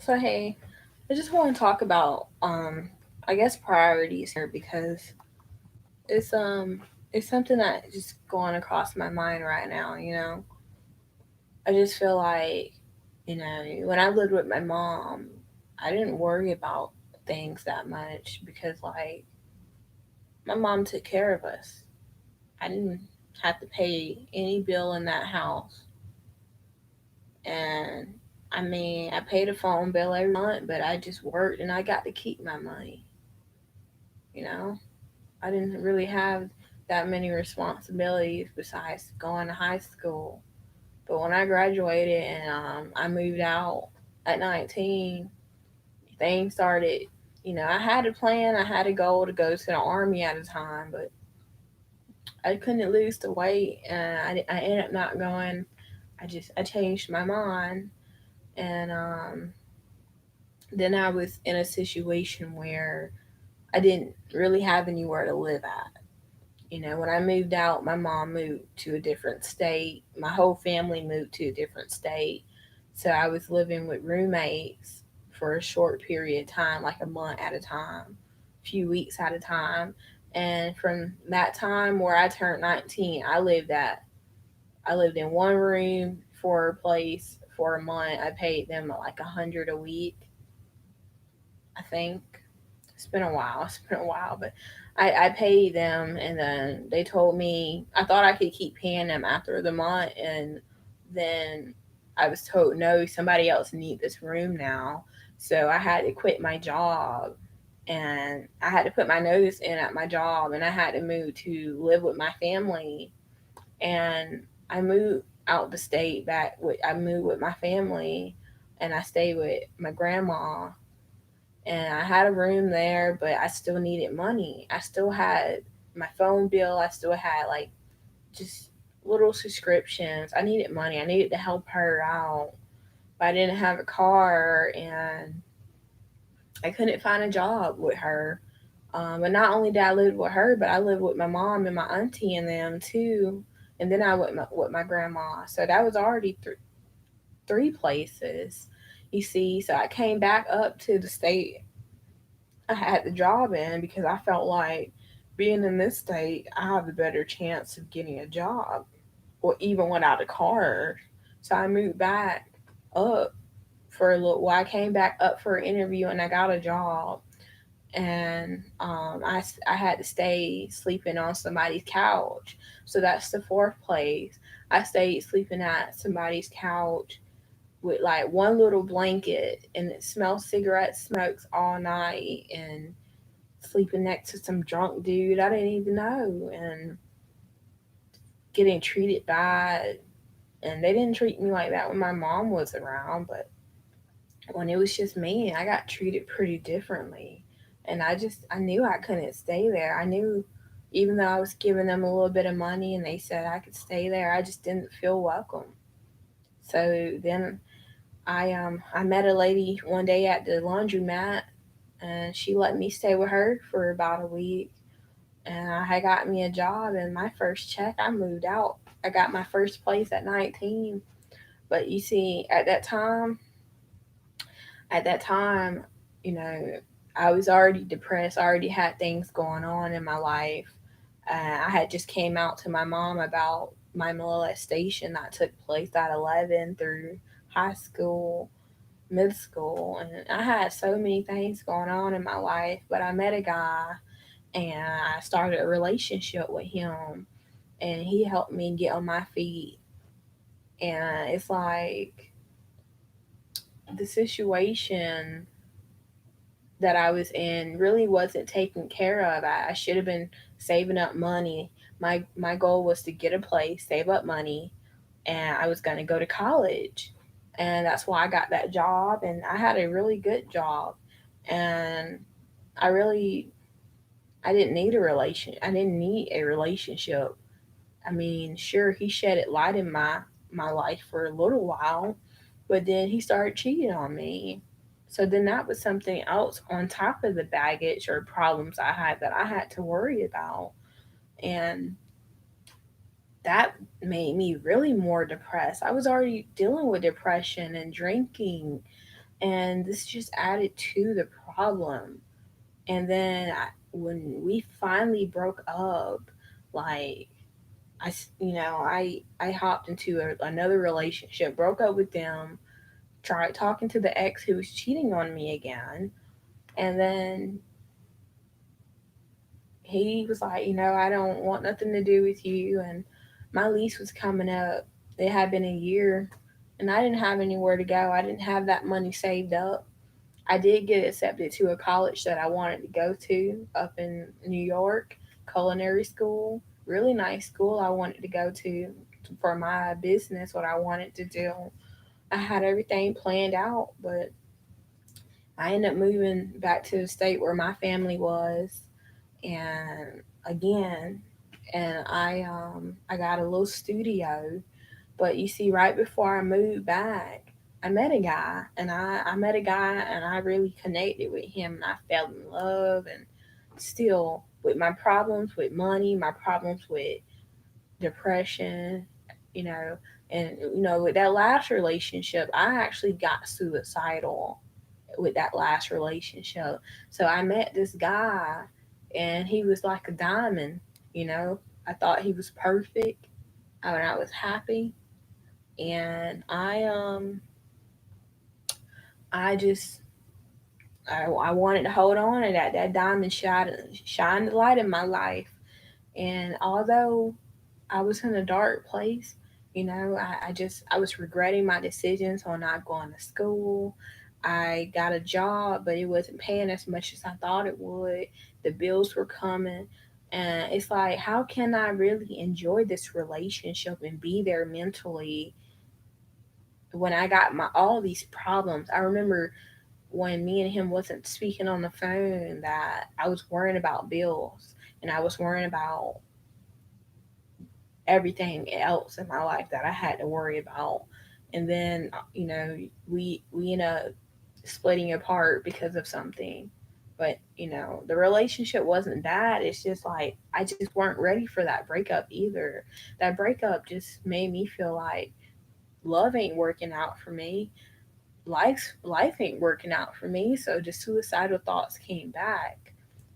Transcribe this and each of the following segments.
So hey, I just want to talk about I guess priorities here because it's something that just going across my mind right now. I just feel like, when I lived with my mom, I didn't worry about things that much because like my mom took care of us. I didn't have to pay any bill in that house. And I mean, I paid a phone bill every month, but I just worked and I got to keep my money, you know? I didn't really have that many responsibilities besides going to high school. But when I graduated and I moved out at 19, things started, I had a plan, I had a goal to go to the army at a time, but I couldn't lose the weight and I ended up not going. I changed my mind and then I was in a situation where I didn't really have anywhere to live at. When I moved out, my mom moved to a different state. My whole family moved to a different state. So I was living with roommates for a short period of time, like a month at a time, a few weeks at a time. And from that time where I turned 19, I lived in one room for a place for a month. I paid them like 100 a week, I think. It's been a while. It's been a while, but I paid them, and then they told me I thought I could keep paying them after the month, and then I was told no, somebody else need this room now, so I had to quit my job, and I had to put my notice in at my job, and I had to move to live with my family, and I moved out the state back. I moved with my family, and I stayed with my grandma and I had a room there, but I still needed money. I still had my phone bill. I still had like just little subscriptions. I needed money. I needed to help her out. But I didn't have a car and I couldn't find a job with her. But not only did I live with her, but I lived with my mom and my auntie and them too. And then I went with my grandma. So that was already three places, you see. So I came back up to the state I had the job in because I felt like being in this state, I have a better chance of getting a job or even without a car. So I moved back up for a little while. I came back up for an interview and I got a job. And I had to stay sleeping on somebody's couch. So that's the fourth place. I stayed sleeping at somebody's couch with like one little blanket and it smells cigarette smokes all night and sleeping next to some drunk dude I didn't even know and getting treated bad. And they didn't treat me like that when my mom was around, but when it was just me, I got treated pretty differently. And I knew I couldn't stay there. I knew even though I was giving them a little bit of money and they said I could stay there, I just didn't feel welcome. So then I met a lady one day at the laundromat and she let me stay with her for about a week and I got me a job and my first check I moved out. I got my first place at 19. But you see, at that time, you know, I was already depressed. I already had things going on in my life. I had just came out to my mom about my molestation that took place at 11 through high school, middle school, and I had so many things going on in my life. But I met a guy and I started a relationship with him and he helped me get on my feet. And it's like the situation that I was in really wasn't taken care of. I should have been saving up money. My goal was to get a place, save up money, and I was going to go to college. And that's why I got that job and I had a really good job. And I really I didn't need a relation. I didn't need a relationship. I mean, sure, he shedded light in my life for a little while, but then he started cheating on me. So then that was something else on top of the baggage or problems I had that I had to worry about. And that made me really more depressed. I was already dealing with depression and drinking And this just added to the problem. And then when we finally broke up, like I hopped into another relationship, broke up with them, tried talking to the ex who was cheating on me again, and then he was like, I don't want nothing to do with you. And my lease was coming up. It had been a year, and I didn't have anywhere to go. I didn't have that money saved up. I did get accepted to a college that I wanted to go to up in New York, culinary school. Really nice school I wanted to go to for my business, what I wanted to do. I had everything planned out, but I ended up moving back to the state where my family was, and again, and I got a little studio. But you see, right before I moved back, I met a guy, and I met a guy, and I really connected with him, and I fell in love. And still, with my problems with money, my problems with depression, you know, and with that last relationship, I actually got suicidal with that last relationship. So I met this guy, and he was like a diamond, you know. I thought he was perfect, and I was happy, and I just I wanted to hold on, and that diamond shined the light in my life. And although I was in a dark place, I was regretting my decisions on not going to school. I got a job, but it wasn't paying as much as I thought it would. The bills were coming. And it's like, how can I really enjoy this relationship and be there mentally when I got my all these problems? I remember when me and him wasn't speaking on the phone that I was worrying about bills, and I was worrying about everything else in my life that I had to worry about. And then we end up splitting apart because of something. But the relationship wasn't bad. It's just like I just weren't ready for that breakup either. That breakup just made me feel like love ain't working out for me. Life ain't working out for me. So the suicidal thoughts came back.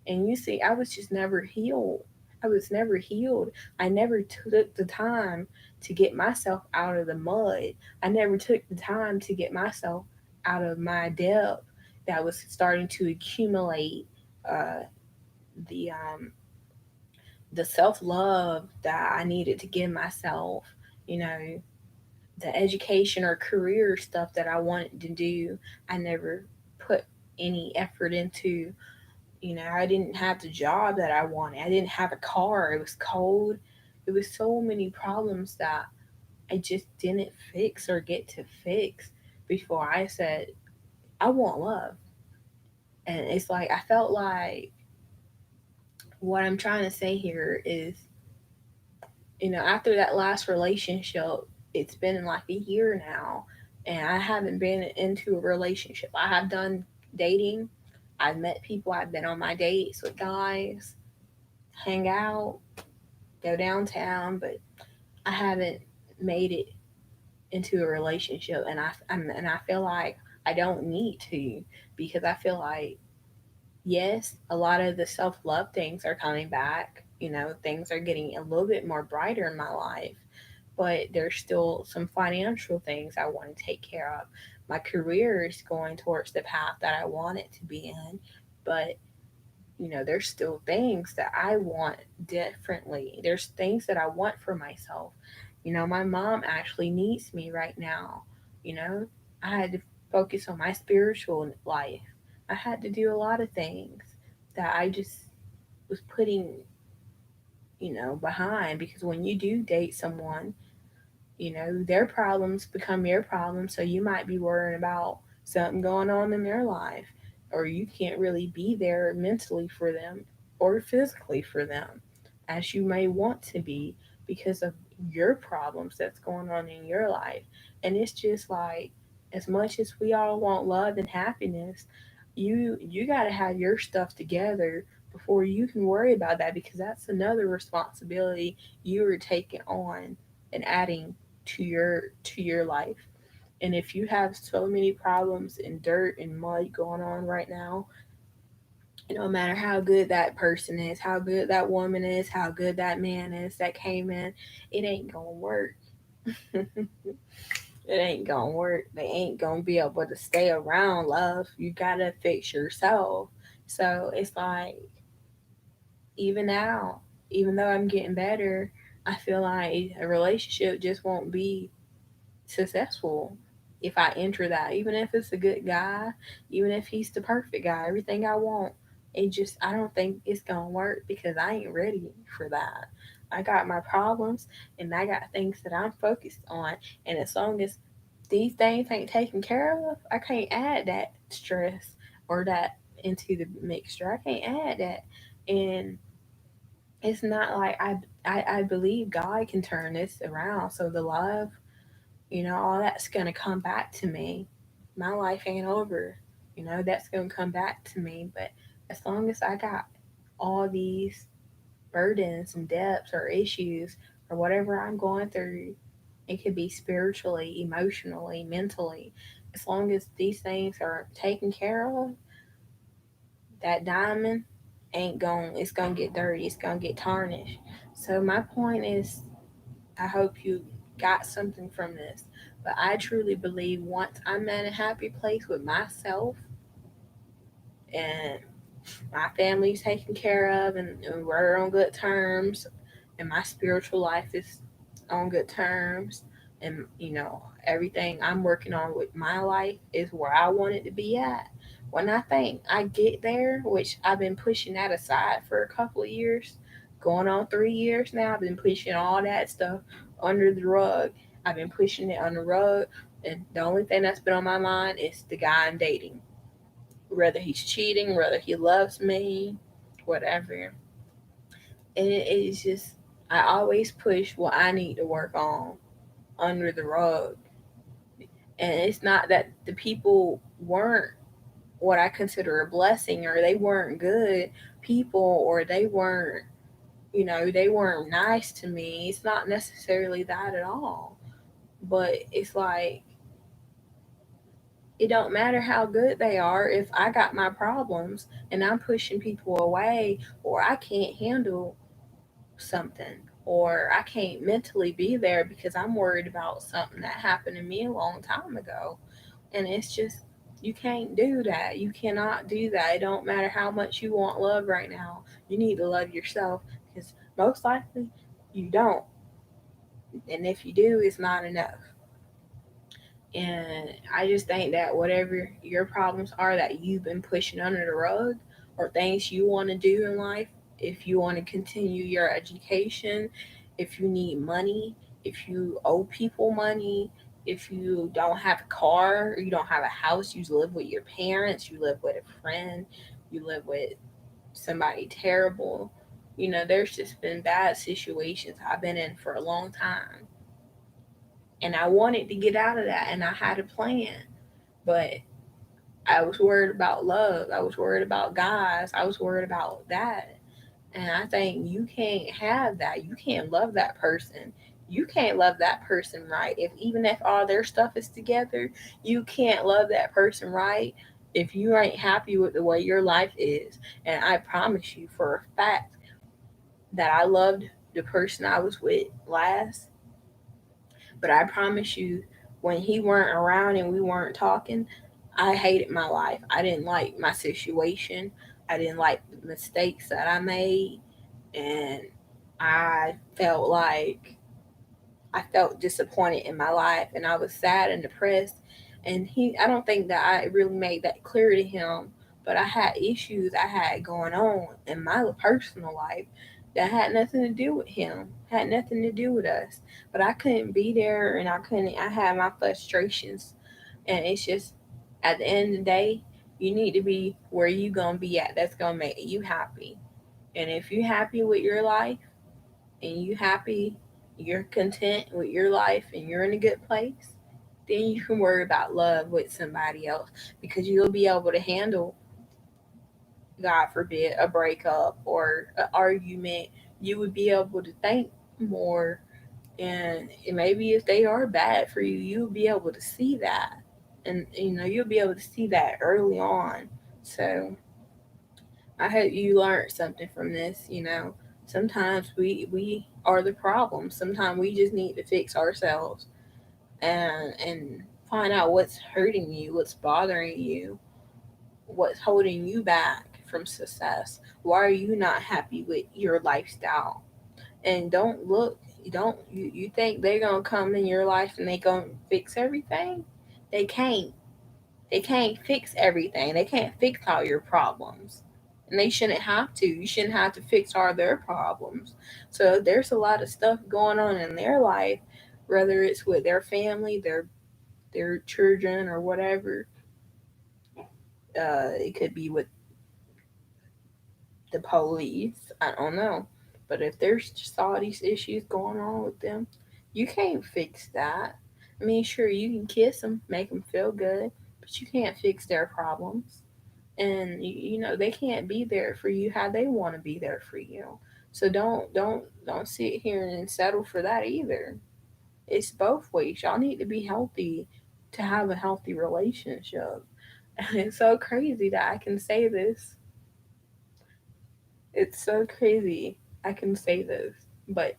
And you see, I was just never healed. I was never healed. I never took the time to get myself out of the mud. I never took the time to get myself out of my depth that was starting to accumulate. Uh, the self love that I needed to give myself. You know, the education or career stuff that I wanted to do. I never put any effort into. I didn't have the job that I wanted. I didn't have a car. It was cold. It was so many problems that I just didn't fix or get to fix before I said, I want love. And it's like, I felt like what I'm trying to say here is, after that last relationship, it's been like a year now, and I haven't been into a relationship. I have done dating. I've met people. I've been on my dates with guys, hang out, go downtown, but I haven't made it into a relationship, and I feel like I don't need to, because I feel like, yes, a lot of the self love things are coming back. Things are getting a little bit more brighter in my life, but there's still some financial things I want to take care of. My career is going towards the path that I want it to be in, but there's still things that I want differently. There's things that I want for myself. My mom actually needs me right now. You know, I had to focus on my spiritual life. I had to do a lot of things that I just was putting, behind, because when you do date someone, their problems become your problems. So you might be worrying about something going on in their life, or you can't really be there mentally for them or physically for them as you may want to be, because of your problems that's going on in your life. And it's just like, as much as we all want love and happiness, you got to have your stuff together before you can worry about that, because that's another responsibility you are taking on and adding to your life. And if you have so many problems and dirt and mud going on right now, no matter how good that person is, how good that woman is, how good that man is that came in, it ain't gonna work. It ain't gonna work. They ain't gonna be able to stay around, love. You gotta fix yourself. So it's like, even now, even though I'm getting better, I feel like a relationship just won't be successful if I enter that. Even if it's a good guy, even if he's the perfect guy, everything I want, I don't think it's gonna work because I ain't ready for that. I got my problems and I got things that I'm focused on. And as long as these things ain't taken care of, I can't add that stress or that into the mixture. I can't add that. And it's not like I believe God can turn this around. So the love, all that's going to come back to me. My life ain't over. That's going to come back to me. But as long as I got all these burdens and depths or issues or whatever I'm going through, it could be spiritually, emotionally, mentally. As long as these things are taken care of, that diamond ain't going, it's going to get dirty. It's going to get tarnished. So my point is, I hope you got something from this. But I truly believe once I'm in a happy place with myself and my family's taken care of and we're on good terms and my spiritual life is on good terms and everything I'm working on with my life is where I want it to be at. When I think I get there, which I've been pushing that aside for a couple of years, going on 3 years now, I've been pushing all that stuff under the rug. I've been pushing it on the rug, and the only thing that's been on my mind is the guy I'm dating. Whether he's cheating, whether he loves me, whatever. And it is just, I always push what I need to work on under the rug. And it's not that the people weren't what I consider a blessing, or they weren't good people, or they weren't nice to me. It's not necessarily that at all. But it's like, it don't matter how good they are if I got my problems and I'm pushing people away, or I can't handle something, or I can't mentally be there because I'm worried about something that happened to me a long time ago. And it's just, you can't do that. You cannot do that. It don't matter how much you want love right now. You need to love yourself, because most likely you don't. And if you do, it's not enough. And I just think that whatever your problems are that you've been pushing under the rug, or things you want to do in life, if you want to continue your education, if you need money, if you owe people money, if you don't have a car, or you don't have a house, you live with your parents, you live with a friend, you live with somebody terrible. There's just been bad situations I've been in for a long time. And I wanted to get out of that, and I had a plan. But I was worried about love. I was worried about guys. I was worried about that. And I think you can't have that. You can't love that person. You can't love that person right. Even if all their stuff is together, you can't love that person right if you ain't happy with the way your life is. And I promise you for a fact that I loved the person I was with last, but I promise you, when he weren't around and we weren't talking, I hated my life. I didn't like my situation. I didn't like the mistakes that I made. And I felt like I felt disappointed in my life, and I was sad and depressed. And I don't think that I really made that clear to him, but I had issues I had going on in my personal life that had nothing to do with him, had nothing to do with us. But I couldn't be there, and I had my frustrations. And it's just, at the end of the day, you need to be where you gonna be at. That's gonna make you happy. And if you're happy with your life, and you're content with your life, and you're in a good place, then you can worry about love with somebody else, because you'll be able to handle, God forbid, a breakup or an argument. You would be able to think more And maybe if they are bad for you, you'll be able to see that. And, you'll be able to see that early on. So I hope you learned something from this. Sometimes we are the problem. Sometimes we just need to fix ourselves and find out what's hurting you, what's bothering you, what's holding you back from success. Why are you not happy with your lifestyle? And don't look, you think they're gonna come in your life and they gonna fix everything? They can't. They can't fix everything. They can't fix all your problems. And they shouldn't have to. You shouldn't have to fix all their problems. So there's a lot of stuff going on in their life, whether it's with their family, their children, or whatever. It could be with the police. I don't know. But if there's just all these issues going on with them, you can't fix that. I mean, sure, you can kiss them, make them feel good, but you can't fix their problems. And they can't be there for you how they want to be there for you. So don't sit here and settle for that either. It's both ways. Y'all need to be healthy to have a healthy relationship. And it's so crazy that I can say this. It's so crazy I can say this, but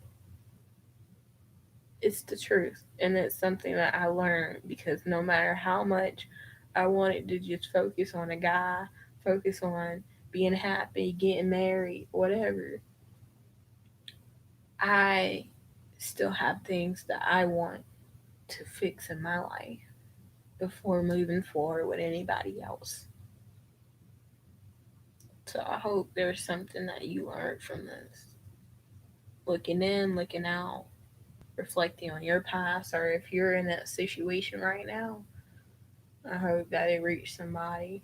it's the truth. And it's something that I learned because no matter how much I wanted to just focus on a guy, focus on being happy, getting married, whatever, I still have things that I want to fix in my life before moving forward with anybody else. So I hope there's something that you learned from this. Looking in, looking out, reflecting on your past, or if you're in that situation right now, I hope that it reached somebody.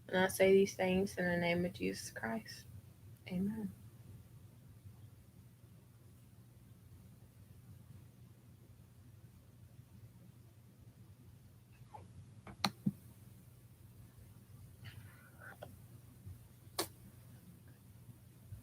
And I say these things in the name of Jesus Christ. Amen.